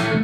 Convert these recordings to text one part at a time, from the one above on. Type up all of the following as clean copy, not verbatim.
Hey,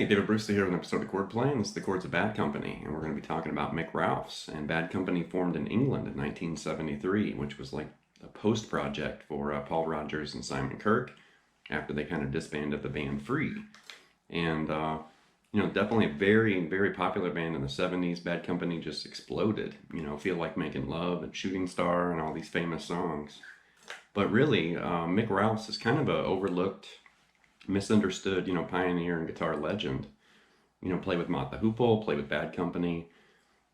David Brewster here with an episode of Chordplay, and this is the Chords of Bad Company, and we're going to be talking about Mick Ralphs. And Bad Company formed in England in 1973, which was like a post-project for Paul Rodgers and Simon Kirke after they kind of disbanded the band Free. And, you know, definitely a very, very popular band in the 70s. Bad Company just exploded, you know, Feel Like Making Love and Shooting Star and all these famous songs. But really, Mick Ralphs is kind of a overlooked, misunderstood, you know, pioneer and guitar legend. You know, played with Mott The Hoople, played with Bad Company.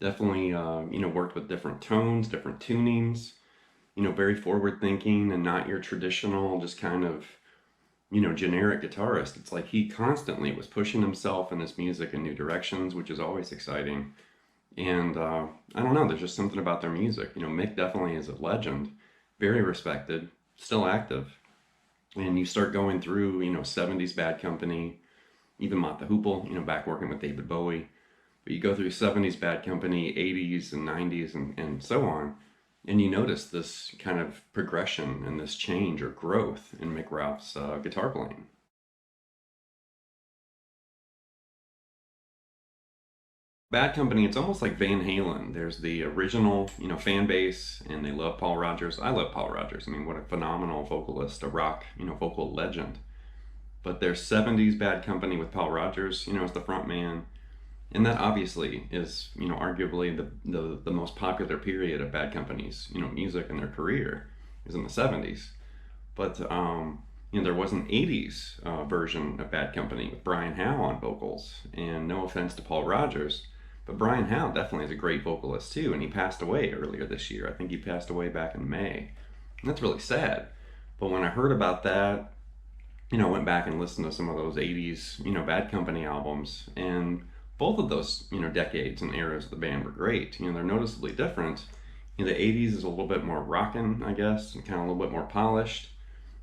Definitely, you know, worked with different tones, different tunings. You know, very forward thinking and not your traditional, just kind of, you know, generic guitarist. It's like he constantly was pushing himself and his music in new directions, which is always exciting. And I don't know, there's just something about their music. You know, Mick definitely is a legend, very respected, still active. And you start going through, you know, 70s Bad Company, even Mott The Hoople, you know, back working with David Bowie. But you go through 70s Bad Company, 80s and 90s and so on, and you notice this kind of progression and this change or growth in Mick Ralphs' guitar playing. Bad Company, it's almost like Van Halen. There's the original, you know, fan base, and they love Paul Rodgers. I love Paul Rodgers. I mean, what a phenomenal vocalist, a rock, you know, vocal legend. But there's 70s Bad Company with Paul Rodgers, you know, as the front man. And that obviously is, you know, arguably the most popular period of Bad Company's, you know, music and their career is in the 70s. But, you know, there was an 80s version of Bad Company with Brian Howe on vocals. And no offense to Paul Rodgers, but Brian Howe definitely is a great vocalist too, and he passed away earlier this year. I think he passed away back in May. And that's really sad. But when I heard about that, you know, I went back and listened to some of those 80s, you know, Bad Company albums, and both of those, you know, decades and eras of the band were great. You know, they're noticeably different. You know, the 80s is a little bit more rockin', I guess, and kind of a little bit more polished.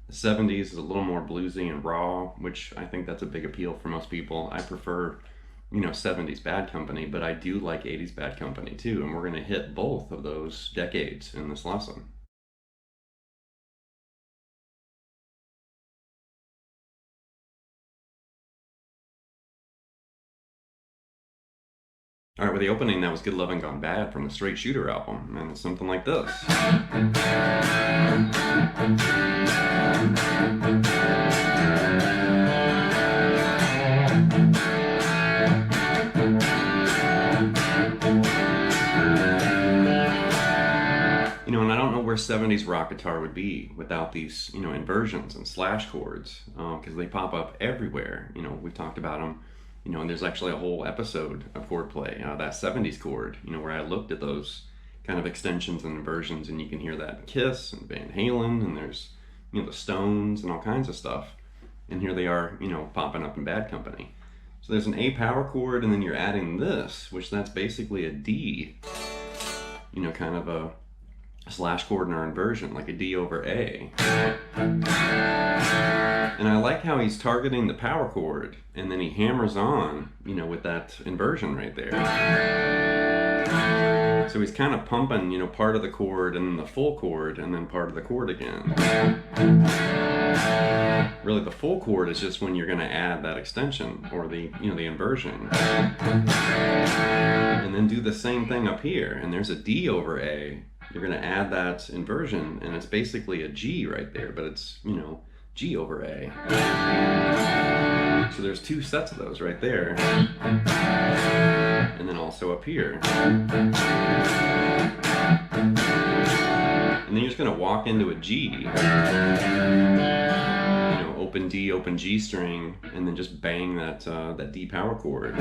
The 70s is a little more bluesy and raw, which I think that's a big appeal for most people. I prefer, you know, 70s Bad Company, but I do like 80s Bad Company too, and we're going to hit both of those decades in this lesson. All right, with the opening, that was Good Lovin' Gone Bad from the Straight Shooter album, and it's something like this. You know, and I don't know where 70s rock guitar would be without these, you know, inversions and slash chords, because they pop up everywhere. You know, we've talked about them. You know, and there's actually a whole episode of Chordplay, that 70s chord, you know, where I looked at those kind of extensions and inversions, and you can hear that in Kiss and Van Halen, and there's, you know, the Stones and all kinds of stuff. And here they are, you know, popping up in Bad Company. So there's an A power chord, and then you're adding this, which that's basically a D, you know, kind of a slash chord in our inversion, like a D over A. And I like how he's targeting the power chord, and then he hammers on, you know, with that inversion right there. So he's kind of pumping, you know, part of the chord and then the full chord and then part of the chord again. Really, the full chord is just when you're going to add that extension or the, you know, the inversion. And then do the same thing up here, and there's a D over A. You're going to add that inversion, and it's basically a G right there, but it's, you know, G over A. So there's two sets of those right there. And then also up here. And then you're just going to walk into a G. You know, open D, open G string, and then just bang that, that D power chord.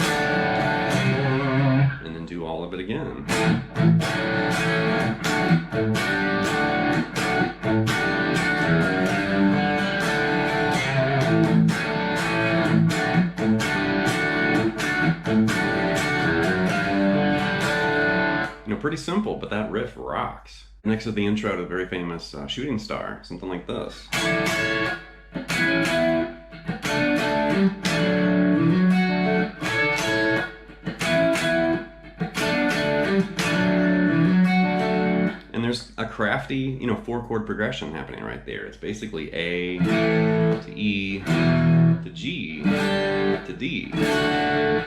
And then do all of it again. You know, pretty simple, but that riff rocks. Next is the intro to the very famous Shooting Star, something like this. crafty, 4-chord progression happening right there. It's basically A to E to G to D.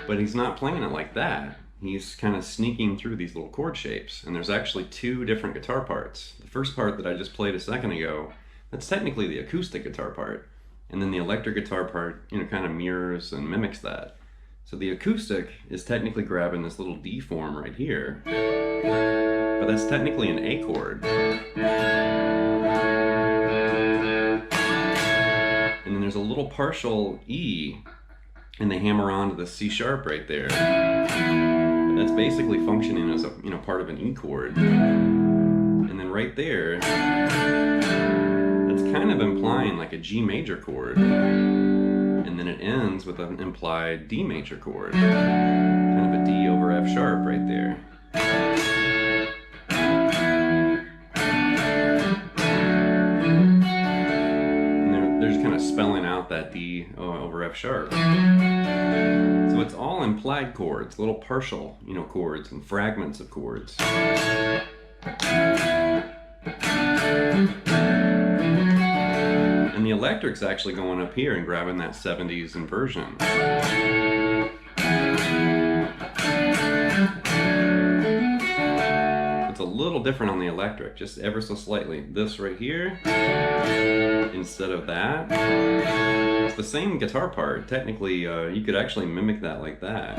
But he's not playing it like that. He's kind of sneaking through these little chord shapes. And there's actually 2 different guitar parts. The first part that I just played a second ago, that's technically the acoustic guitar part. And then the electric guitar part, kind of mirrors and mimics that. So the acoustic is technically grabbing this little D form right here, but that's technically an A chord. And then there's a little partial E, and they hammer onto the C sharp right there. And that's basically functioning as a part of an E chord. And then right there, that's kind of implying like a G major chord. And then it ends with an implied D major chord. Kind of a D over F sharp right there. And they're just kind of spelling out that D over F sharp. So it's all implied chords, little partial, chords and fragments of chords. And the electric's actually going up here and grabbing that 70s inversion. It's a little different on the electric, just ever so slightly. This right here, instead of that, it's the same guitar part. Technically, you could actually mimic that like that.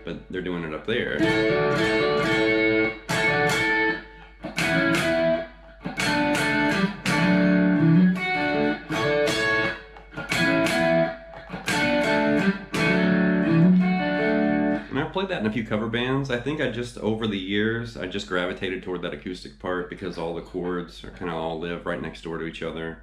But they're doing it up there. Played that in a few cover bands. I think over the years, I just gravitated toward that acoustic part because all the chords are kind of all live right next door to each other.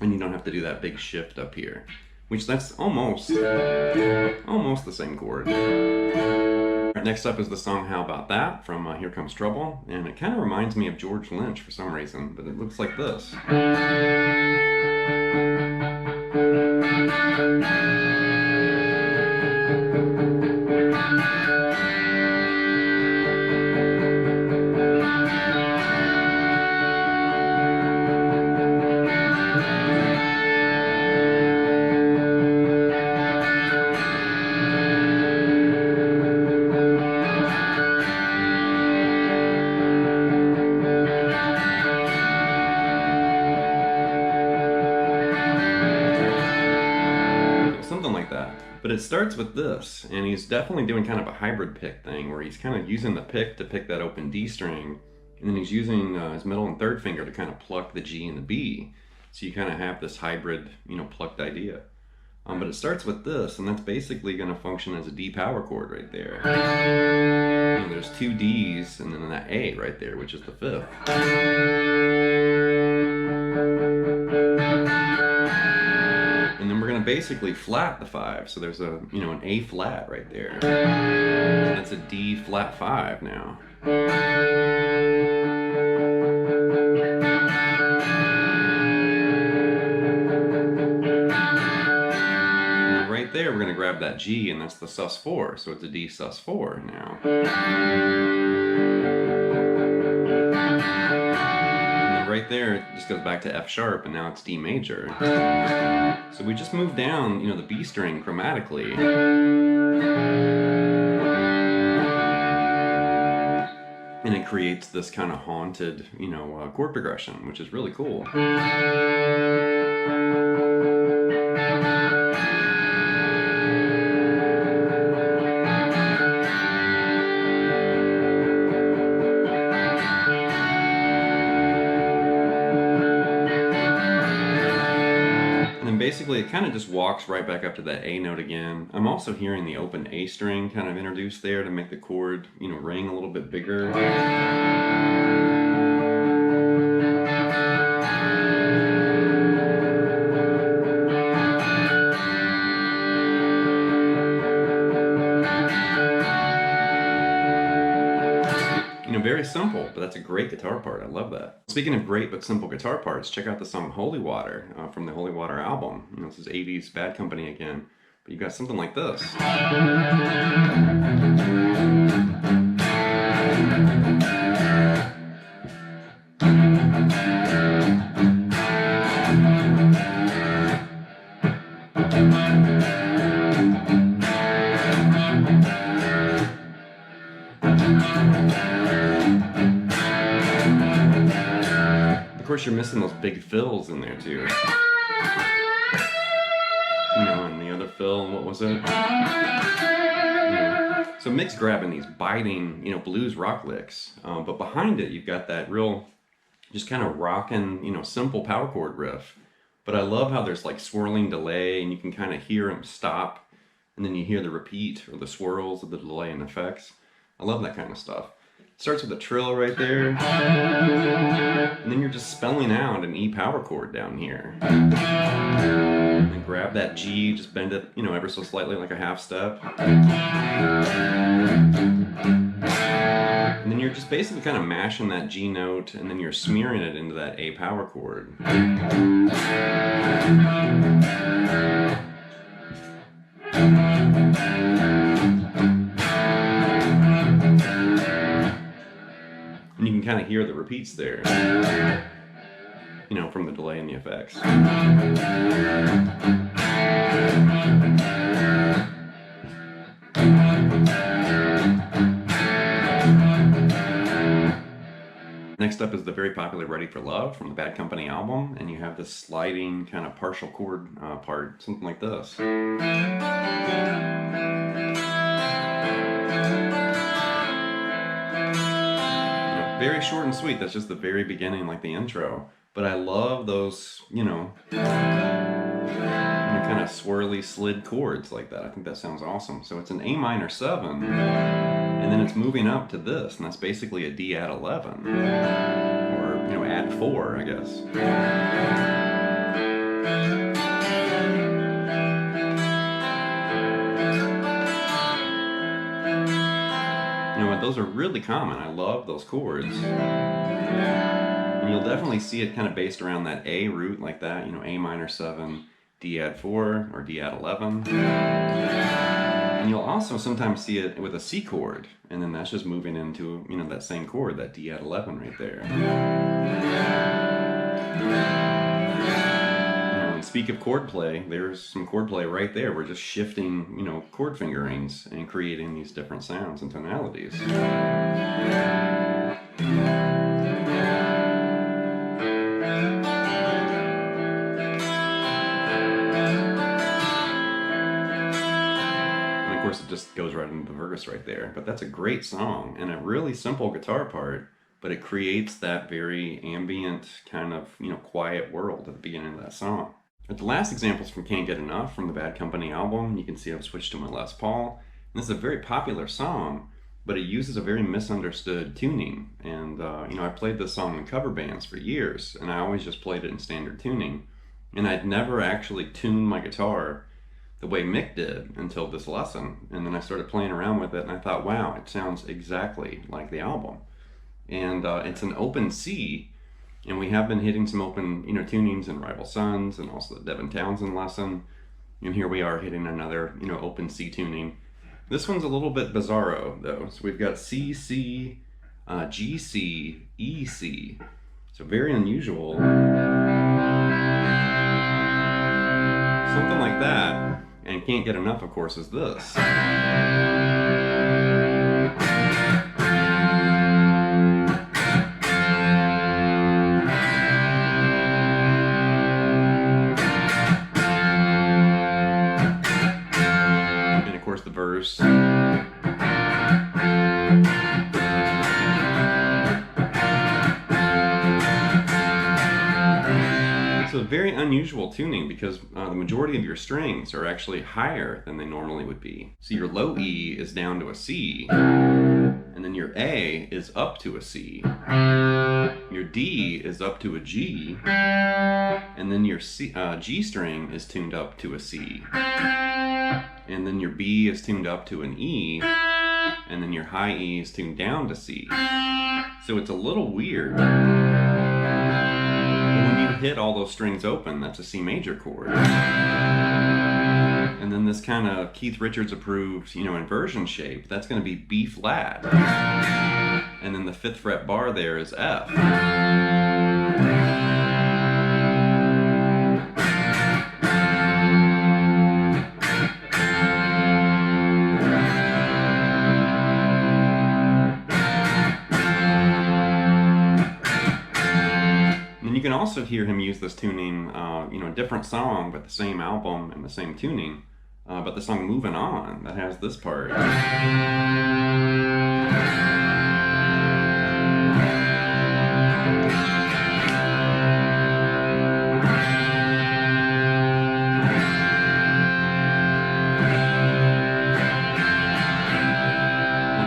And you don't have to do that big shift up here, which that's almost the same chord. Right, next up is the song How About That from Here Comes Trouble. And it kind of reminds me of George Lynch for some reason, but it looks like this. But it starts with this, and he's definitely doing kind of a hybrid pick thing where he's kind of using the pick to pick that open D string, and then he's using his middle and third finger to kind of pluck the G and the B. So you kind of have this hybrid, plucked idea. But it starts with this, and that's basically going to function as a D power chord right there. And there's 2 Ds, and then that A right there, which is the 5th. And then we're going to basically flat the 5. So there's an A flat right there. And that's a D flat 5 now. And right there we're going to grab that G, and that's the sus4. So it's a D sus4 now. Right there, it just goes back to F sharp, and now it's D major. So we just moved down, the B string chromatically. And it creates this kind of haunted, chord progression, which is really cool. Basically, it kind of just walks right back up to that A note again. I'm also hearing the open A string kind of introduced there to make the chord, ring a little bit bigger. Very simple, but that's a great guitar part. I love that. Speaking of great but simple guitar parts, check out the song Holy Water from the Holy Water album. This is 80s Bad Company again, but you got something like this. Of course, you're missing those big fills in there too. You know, and the other fill, what was it? You know. So Mick's grabbing these biting, you know, blues rock licks, but behind it you've got that real, just kind of rocking, you know, simple power chord riff. But I love how there's like swirling delay, and you can kind of hear him stop, and then you hear the repeat or the swirls of the delay and effects. I love that kind of stuff. Starts with a trill right there, and then you're just spelling out an E power chord down here. And then grab that G, just bend it, you know, ever so slightly like a half step. And then you're just basically kind of mashing that G note, and then you're smearing it into that A power chord. And you can kind of hear the repeats there, you know, from the delay and the effects. Next up is the very popular Ready for Love from the Bad Company album, and you have this sliding kind of partial chord part, something like this. Very short and sweet. That's just the very beginning, like the intro. But I love those, you know, kind of swirly slid chords like that. I think that sounds awesome. So it's an A minor 7, and then it's moving up to this, and that's basically a D add 11, or, you know, add 4, I guess. You know what, those are really common. I love those chords. And you'll definitely see it kind of based around that A root like that, you know, A minor 7, D add 4, or D add 11. And you'll also sometimes see it with a C chord, and then that's just moving into, you know, that same chord, that D add 11 right there. Speak of chord play, there's some chord play right there. We're just shifting, you know, chord fingerings and creating these different sounds and tonalities. And of course it just goes right into the verse right there. But that's a great song and a really simple guitar part, but it creates that very ambient kind of, you know, quiet world at the beginning of that song. But the last example is from Cant Get Enough from the Bad Company album. You can see I've switched to my Les Paul. And this is a very popular song, but it uses a very misunderstood tuning. And, you know, I played this song in cover bands for years, and I always just played it in standard tuning. And I'd never actually tuned my guitar the way Mick did until this lesson. And then I started playing around with it, and I thought, wow, it sounds exactly like the album. And it's an open C. And we have been hitting some open, you know, tunings in Rival Sons and also the Devin Townsend lesson. And here we are hitting another, you know, open C tuning. This one's a little bit bizarro though. So we've got C, C, G, C, E, C. So very unusual. Something like that. And Can't Get Enough, of course, is this. The verse. It's a very unusual tuning because the majority of your strings are actually higher than they normally would be. So your low E is down to a C, and then your A is up to a C. Your D is up to a G, and then your G string is tuned up to a C. And then your B is tuned up to an E, and then your high E is tuned down to C. So it's a little weird. But when you hit all those strings open, that's a C major chord. And then this kind of Keith Richards approved, you know, inversion shape, that's going to be B flat. and then the 5th fret bar there is F. And you can also hear him use this tuning, a different song, but the same album and the same tuning, but the song Moving On, that has this part.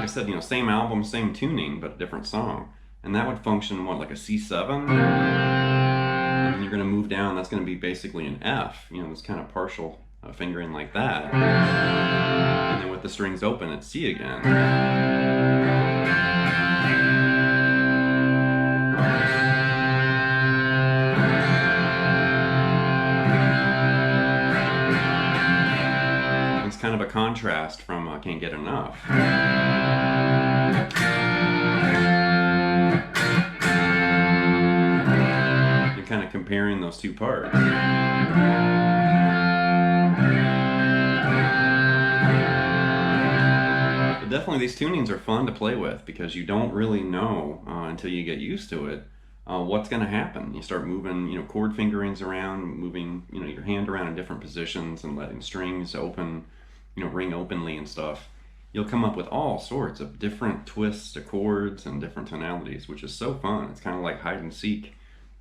Said, same album, same tuning, but a different song. And that would function, like a C7? And then you're going to move down, that's going to be basically an F, this kind of partial fingering like that. And then with the strings open, it's C again. It's kind of a contrast from Can't Get Enough. You're kind of comparing those two parts. But definitely these tunings are fun to play with because you don't really know until you get used to it what's going to happen. You start moving, chord fingerings around, moving, your hand around in different positions and letting strings open, ring openly and stuff. You'll come up with all sorts of different twists to chords and different tonalities, which is so fun. It's kind of like hide and seek,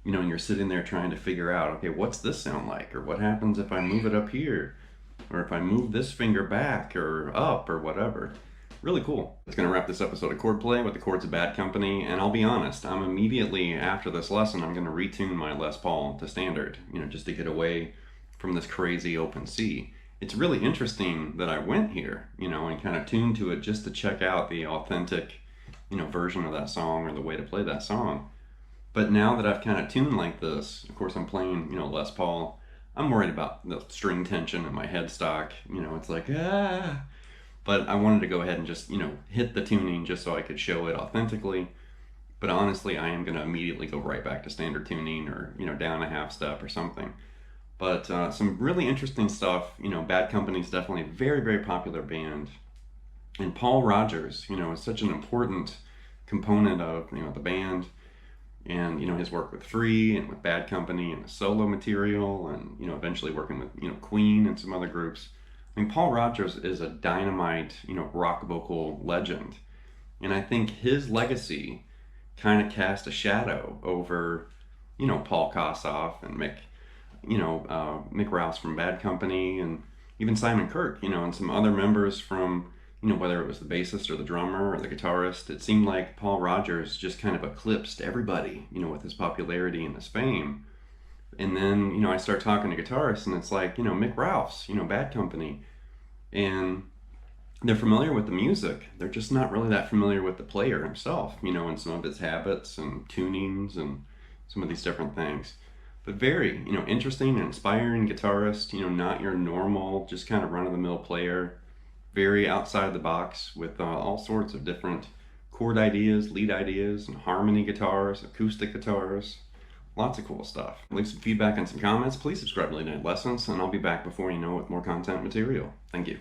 and you're sitting there trying to figure out, okay, what's this sound like? Or what happens if I move it up here? Or if I move this finger back or up or whatever. Really cool. It's going to wrap this episode of Chordplay with the Chords of Bad Company, and I'll be honest, I'm immediately after this lesson, I'm going to retune my Les Paul to standard, just to get away from this crazy open C. It's really interesting that I went here, and kind of tuned to it just to check out the authentic, version of that song or the way to play that song. But now that I've kind of tuned like this, of course I'm playing, Les Paul, I'm worried about the string tension in my headstock, it's like, ah. But I wanted to go ahead and just, hit the tuning just so I could show it authentically. But honestly, I am going to immediately go right back to standard tuning or, down a half step or something. But some really interesting stuff. Bad Company is definitely a very, very popular band. And Paul Rodgers, is such an important component of, the band. And, his work with Free and with Bad Company and the solo material and, eventually working with, Queen and some other groups. I mean, Paul Rodgers is a dynamite, rock vocal legend. And I think his legacy kind of cast a shadow over, Paul Kossoff and Mick Ralphs from Bad Company, and even Simon Kirke, and some other members from, whether it was the bassist or the drummer or the guitarist. It seemed like Paul Rodgers just kind of eclipsed everybody, with his popularity and his fame. And then, I start talking to guitarists, and it's like, Mick Ralphs, Bad Company, and they're familiar with the music. They're just not really that familiar with the player himself, and some of his habits and tunings and some of these different things. But very, interesting and inspiring guitarist, not your normal, just kind of run-of-the-mill player. Very outside the box with all sorts of different chord ideas, lead ideas, and harmony guitars, acoustic guitars. Lots of cool stuff. Leave some feedback and some comments. Please subscribe to Late Night Lessons, and I'll be back before you know it with more content material. Thank you.